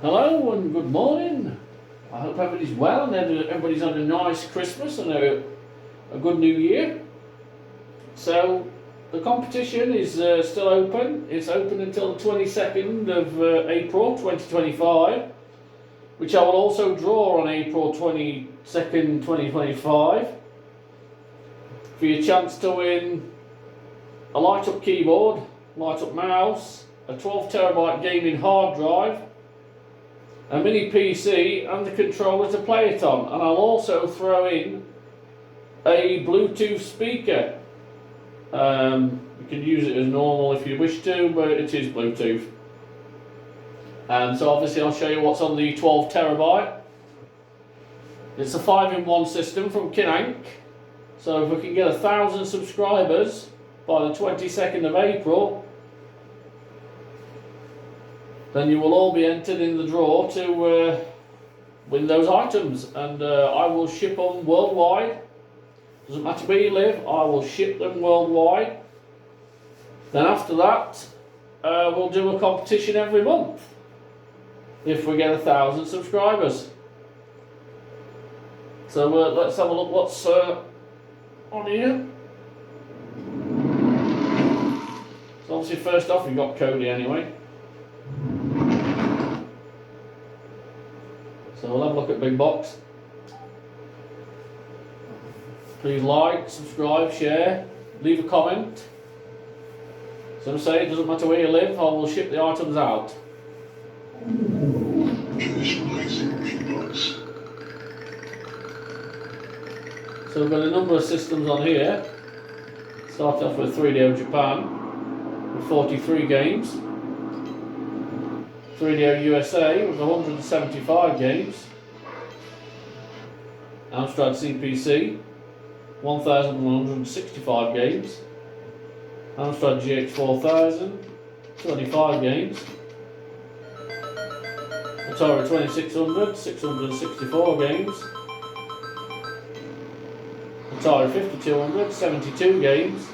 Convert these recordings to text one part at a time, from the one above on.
Hello and good morning. I hope everybody's well and everybody's had a nice Christmas and a good New Year. So the competition is still open. It's open until the 22nd of April 2025, which I will also draw on April 22nd, 2025 for your chance to win a light-up keyboard, light-up mouse, a 12TB gaming hard drive, a mini PC and the controller to play it on, and I'll also throw in a Bluetooth speaker. You can use it as normal if you wish to, but it is Bluetooth. And so obviously I'll show you what's on the 12TB. It's a 5-in-1 system from Kinhank. So if we can get 1,000 subscribers by the 22nd of April, then you will all be entered in the draw to win those items, and I will ship them worldwide. Doesn't matter where you live, I will ship them worldwide. Then after that, we'll do a competition every month if we get 1,000 subscribers. So let's have a look what's on here. So obviously first off, we've got Cody anyway. So we'll have a look at Big Box. Please like, subscribe, share, leave a comment. So I say, it doesn't matter where you live, I will ship the items out. Initializing Big Box. So we've got a number of systems on here. Start off with 3DO Japan with 43 games. 3DO USA with 175 games. Amstrad CPC 1,165 games. Amstrad GX 4000 25 games. Atari 2600 664 games. Atari 5200 72 games.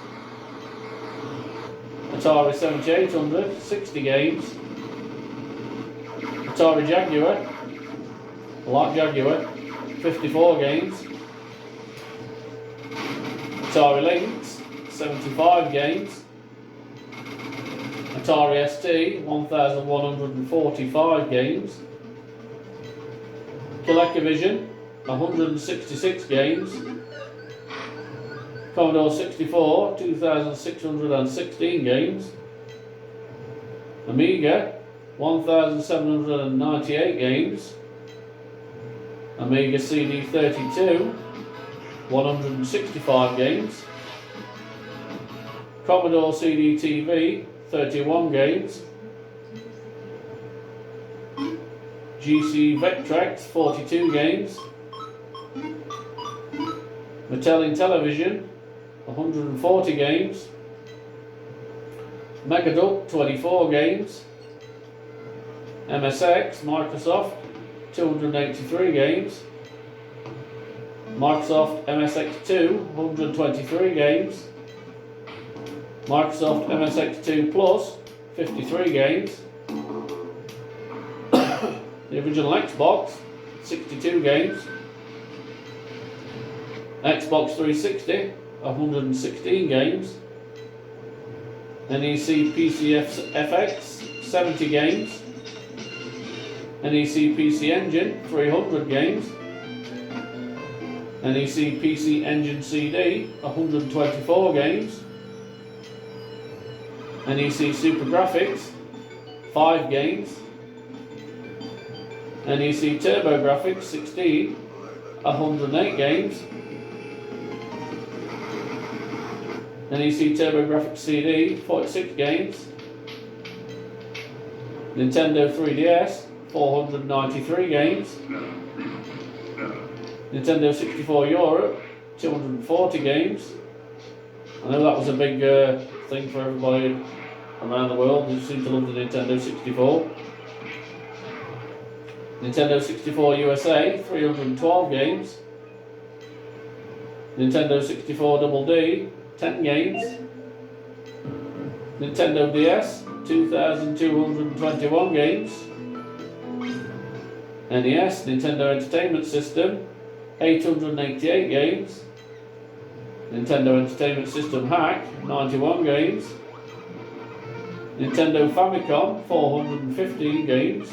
Atari 7800 60 games. Atari Jaguar, I like Jaguar, 54 games. Atari Lynx, 75 games. Atari ST, 1,145 games. ColecoVision, 166 games. Commodore 64, 2,616 games. Amiga, 1,798 games. Amiga CD32, 165 games. Commodore CD-TV, 31 games. GC Vectrex, 42 games. Mattel Intellivision, 140 games. Megaduck, 24 games. MSX, Microsoft, 283 games. Microsoft MSX2, 123 games. Microsoft MSX2 Plus, 53 games. The original Xbox, 62 games. Xbox 360, 116 games. NEC PCFX, 70 games. NEC PC Engine, 300 games. NEC PC Engine CD, 124 games. NEC Super Graphics, 5 games. NEC Turbo Graphics 16, 108 games. NEC Turbo Graphics CD, 46 games. Nintendo 3DS, 493 games. Nintendo 64 Europe, 240 games. I know that was a big thing for everybody around the world who seem to love the Nintendo 64. Nintendo 64 USA, 312 games. Nintendo 64 Double D, 10 games. Nintendo DS, 2,221 games. NES, Nintendo Entertainment System, 888 games. Nintendo Entertainment System Hack, 91 games. Nintendo Famicom, 415 games.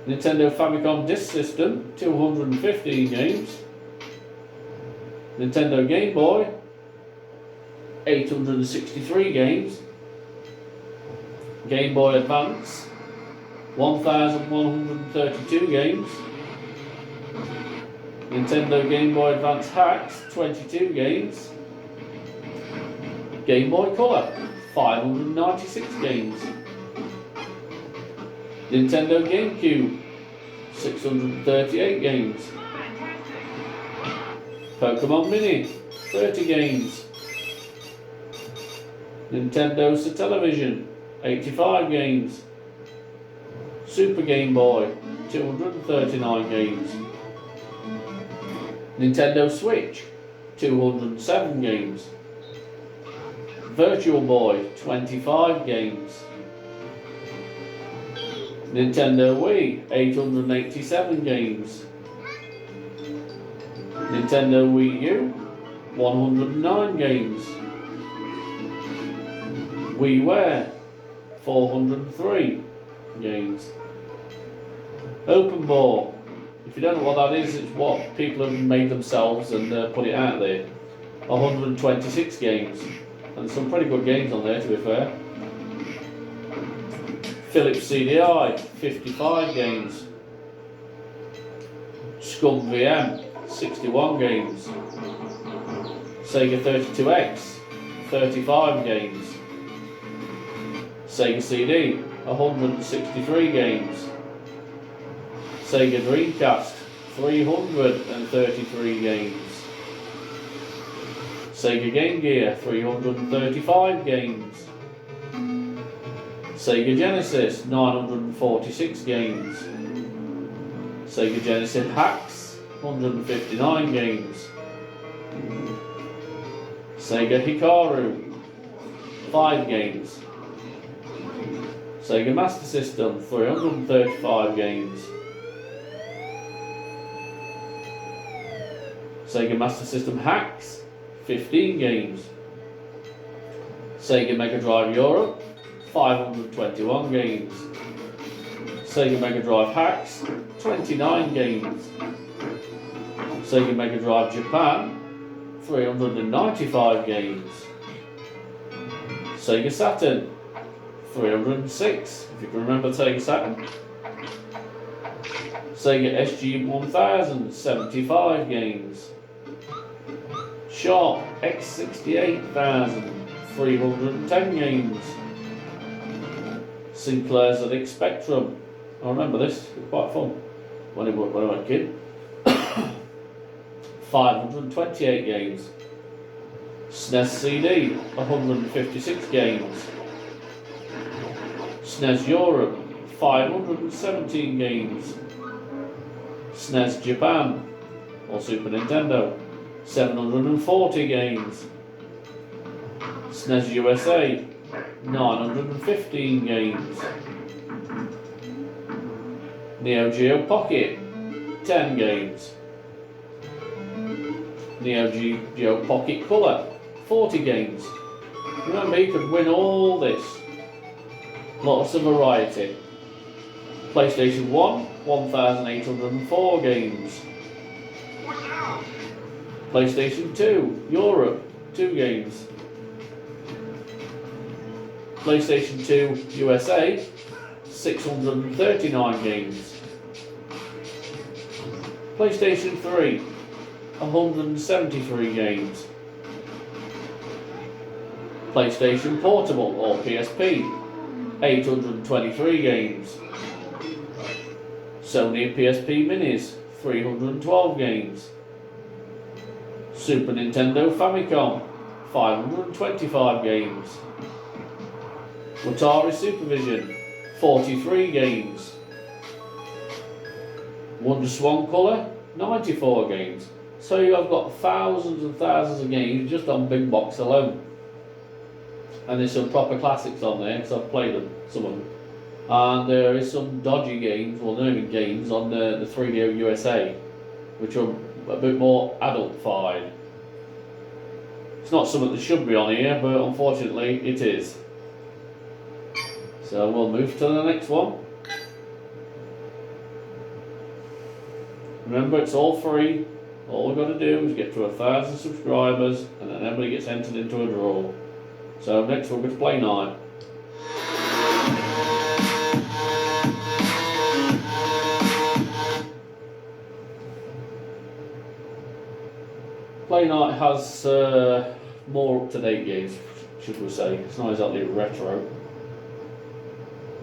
Nintendo Famicom Disk System, 215 games. Nintendo Game Boy, 863 games. Game Boy Advance, 1,132 games. Nintendo Game Boy Advance Hacks, 22 games. Game Boy Color, 596 games. Nintendo GameCube, 638 games. Pokemon Mini, 30 games. Nintendo Satellivision, 85 games. Super Game Boy, 239 games. Nintendo Switch, 207 games. Virtual Boy, 25 games. Nintendo Wii, 887 games. Nintendo Wii U, 109 games. WiiWare, 403 games. Open Ball, if you don't know what that is, it's what people have made themselves and put it out there. 126 games, and some pretty good games on there, to be fair. Philips CDI, 55 games. Scum VM, 61 games. Sega 32X, 35 games. Sega CD, 163 games. Sega Dreamcast, 333 games. Sega Game Gear, 335 games. Sega Genesis, 946 games. Sega Genesis Hacks, 159 games. Sega Hikaru, 5 games. Sega Master System, 335 games. Sega Master System Hacks, 15 games. Sega Mega Drive Europe, 521 games. Sega Mega Drive Hacks, 29 games. Sega Mega Drive Japan, 395 games. Sega Saturn, 306, if you can remember Sega Saturn. Sega SG-1000, 75 games. Sharp X68000, 310 games. Sinclair's ZX Spectrum, I remember this, it was quite fun when I was a kid. 528 games. SNES CD, 156 games. SNES Europe, 517 games. SNES Japan, or Super Nintendo, 740 games. SNES USA, 915 games. Neo Geo Pocket, 10 games. Neo Geo Pocket Color, 40 games. Remember, you could win all this. Lots of variety. PlayStation 1, 1,804 games. PlayStation 2, Europe, 2 games. PlayStation 2, USA, 639 games. PlayStation 3, 173 games. PlayStation Portable, or PSP, 823 games. Sony PSP Minis, 312 games. Super Nintendo Famicom, 525 games. Atari Supervision, 43 games. WonderSwan Color, 94 games. So I've got thousands and thousands of games just on Big Box alone. And there's some proper classics on there because I've played them, some of them. And there is some dodgy games, or learning games, on the 3DO USA, which are a bit more adult-fied. It's not something that should be on here, but unfortunately it is. So we'll move to the next one. Remember, it's all free. All we've got to do is get to 1,000 subscribers, and then everybody gets entered into a draw. So next we'll go to Play Night. Play Night has more up-to-date games, should we say. It's not exactly retro.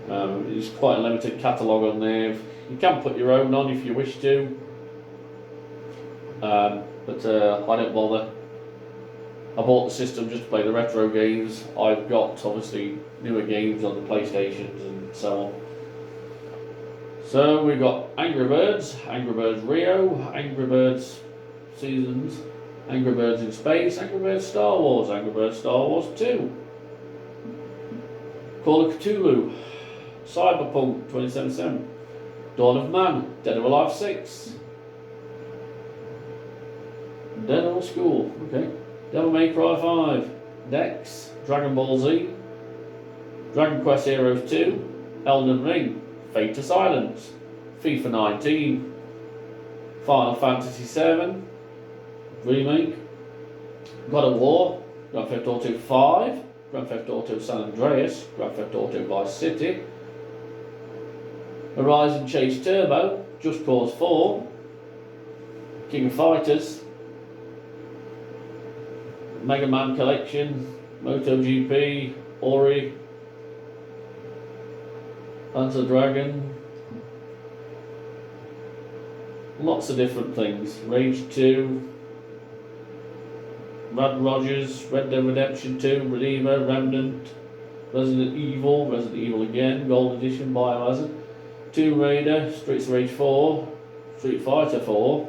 It's quite a limited catalogue on there. You can put your own on if you wish to, but I don't bother. I bought the system just to play the retro games. I've got obviously newer games on the PlayStations and so on. So we've got Angry Birds Rio, Angry Birds Seasons, Angry Birds in Space, Angry Birds Star Wars, Angry Birds Star Wars 2, Call of Cthulhu, Cyberpunk 2077, Dawn of Man, Dead or Alive 6, Dead Old School, okay, Devil May Cry 5, Dex, Dragon Ball Z, Dragon Quest Heroes 2, Elden Ring, Fate to Silence, FIFA 19, Final Fantasy 7 Remake, God of War, Grand Theft Auto 5, Grand Theft Auto San Andreas, Grand Theft Auto Vice City, Horizon Chase Turbo, Just Cause 4, King of Fighters, Mega Man Collection, MotoGP, Ori, Panzer Dragon, lots of different things, Rage 2, Mad Rogers, Red Dead Redemption 2, Redeemer, Remnant, Resident Evil again, Gold Edition, Biohazard, Tomb Raider, Streets of Rage 4, Street Fighter 4,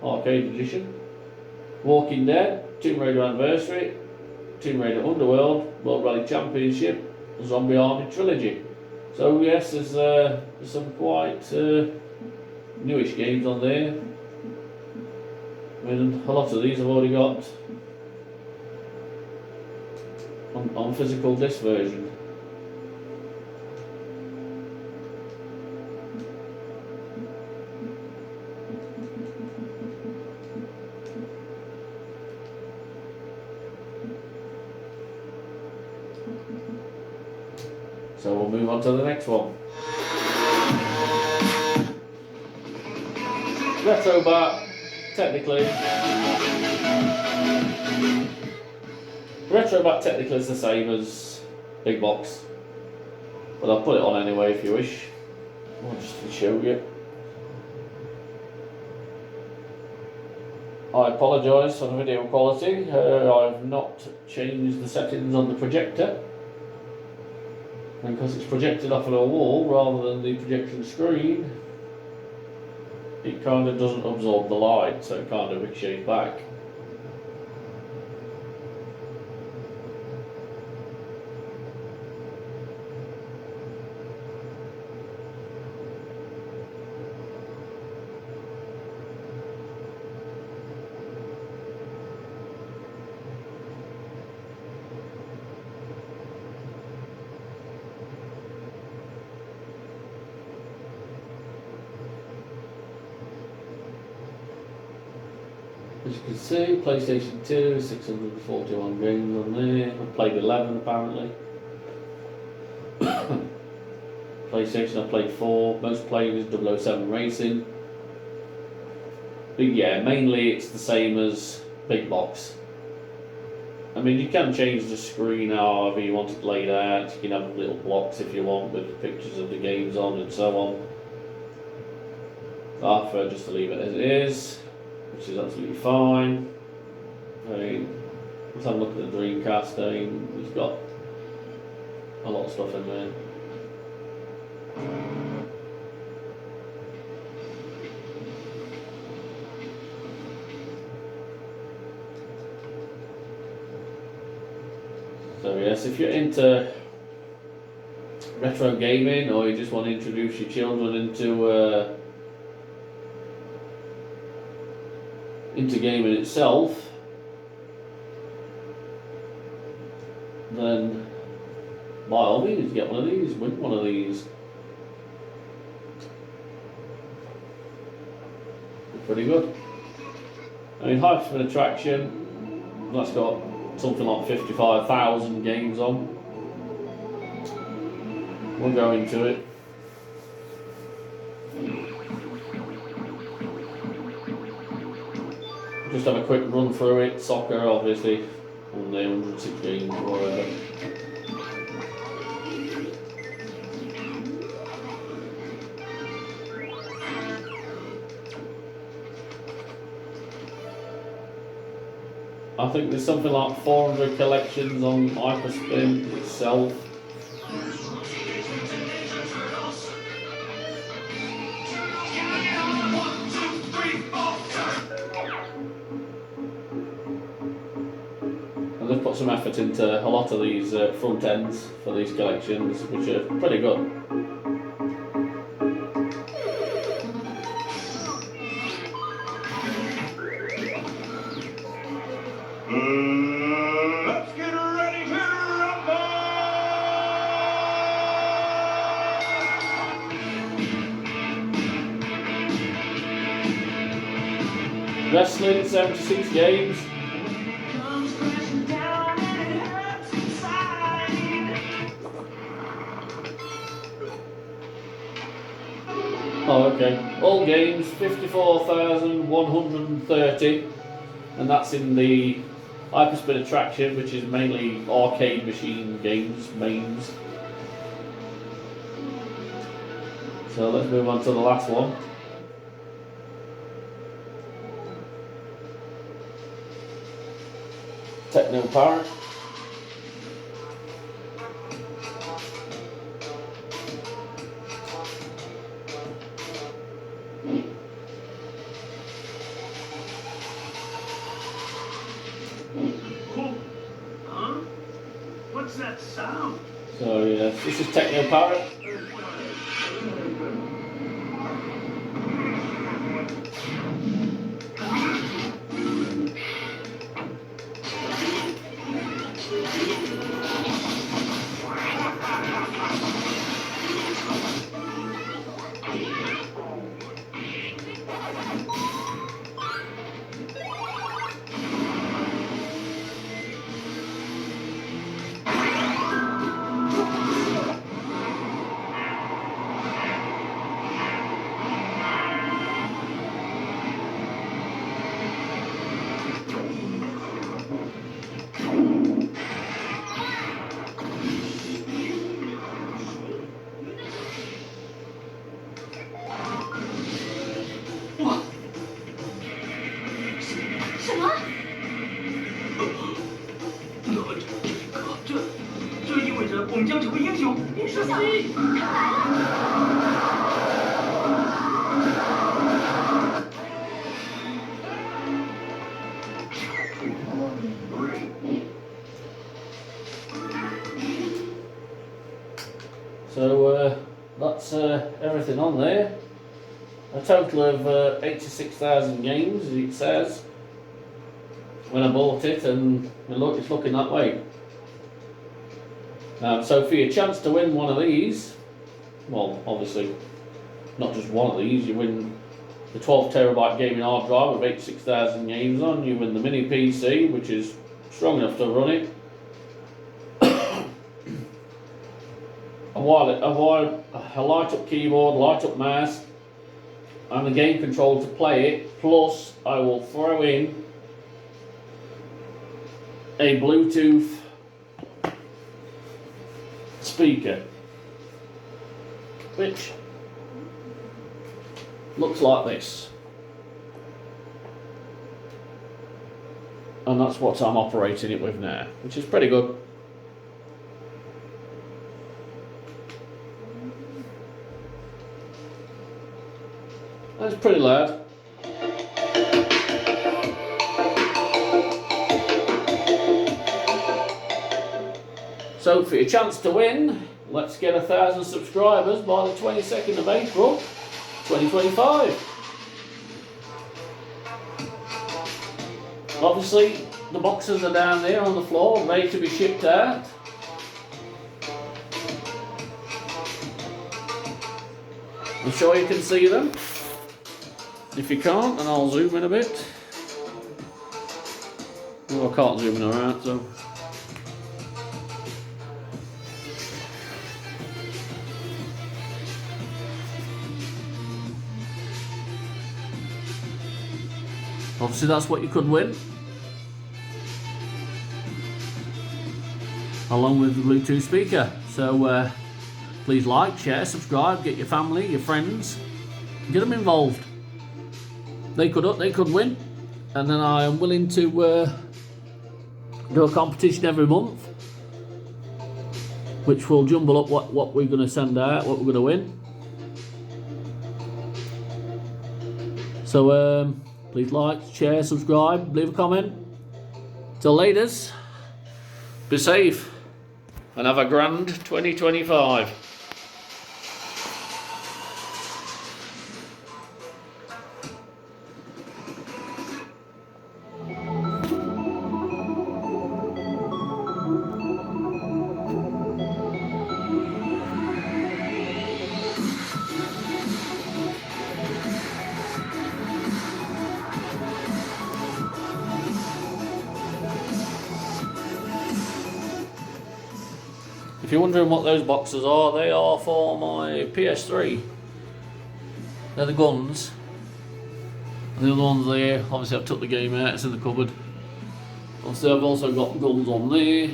Arcade Edition, Walking Dead, Tomb Raider Anniversary, Tomb Raider Underworld, World Rally Championship, Zombie Army Trilogy. So yes, there's some quite newish games on there. I mean, a lot of these I've already got on physical disc version. So we'll move on to the next one. Retrobat, technically is the same as Big Box, but I'll put it on anyway if you wish. I'll just to show you. I apologise for the video quality. I've not changed the settings on the projector, and because it's projected off of a wall rather than the projection screen, it kind of doesn't absorb the light, so it kind of ricochets back. As you can see, PlayStation 2, 641 games on there. I've played 11 apparently. PlayStation, I played 4. Most played is 007 Racing. But yeah, mainly it's the same as Big Box. I mean, you can change the screen however you want it laid out. You can have little blocks if you want with pictures of the games on and so on. I prefer just to leave it as it is, which is absolutely fine. I mean, let's have a look at the Dreamcast. I mean, it's got a lot of stuff in there. So yes, if you're into retro gaming, or you just want to introduce your children into gaming itself, then by all means get one of these, win one of these. They're pretty good. I mean, Hyperspin Attraction, that's got something like 55,000 games on. We'll go into it. Just have a quick run through it. Soccer, obviously, on the 106 games or whatever. I think there's something like 400 collections on Hyperspin itself. And they've put some effort into a lot of these front ends for these collections, which are pretty good. Let's get ready to rumble! Wrestling, 76 games. Oh, okay. All games, 54,130, and that's in the Hyperspin Attraction, which is mainly arcade machine games, mains. So let's move on to the last one. Techno Parrot. Huh? What's that sound? So yeah, this is Techno Parrot. So that's everything on there. A total of 86,000 games, as it says, when I bought it, and it's looking that way. So for your chance to win one of these, well, obviously not just one of these, you win the 12 terabyte gaming hard drive with 86,000 games on, you win the mini PC, which is strong enough to run it, a light up keyboard, light up mouse, and a game control to play it, plus I will throw in a Bluetooth speaker, which looks like this, and that's what I'm operating it with now, which is pretty good. That's pretty loud. So for your chance to win, let's get 1,000 subscribers by the 22nd of April 2025. Obviously the boxes are down there on the floor ready to be shipped out. I'm sure you can see them. If you can't, then I'll zoom in a bit. Well, I can't zoom in around, so. Obviously that's what you could win. Along with the Bluetooth speaker. So please like, share, subscribe, get your family, your friends, get them involved. They could win, and then I am willing to do a competition every month, which will jumble up what we're going to send out, what we're going to win. So please like, share, subscribe, leave a comment. Till laters, be safe and have a grand 2025. If you're wondering what those boxes are, they are for my PS3. They're the guns. And the other ones there, obviously I've took the game out, it's in the cupboard. Obviously I've also got guns on there.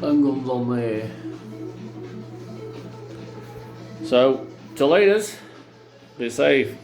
And guns on there. So, till laters, be safe.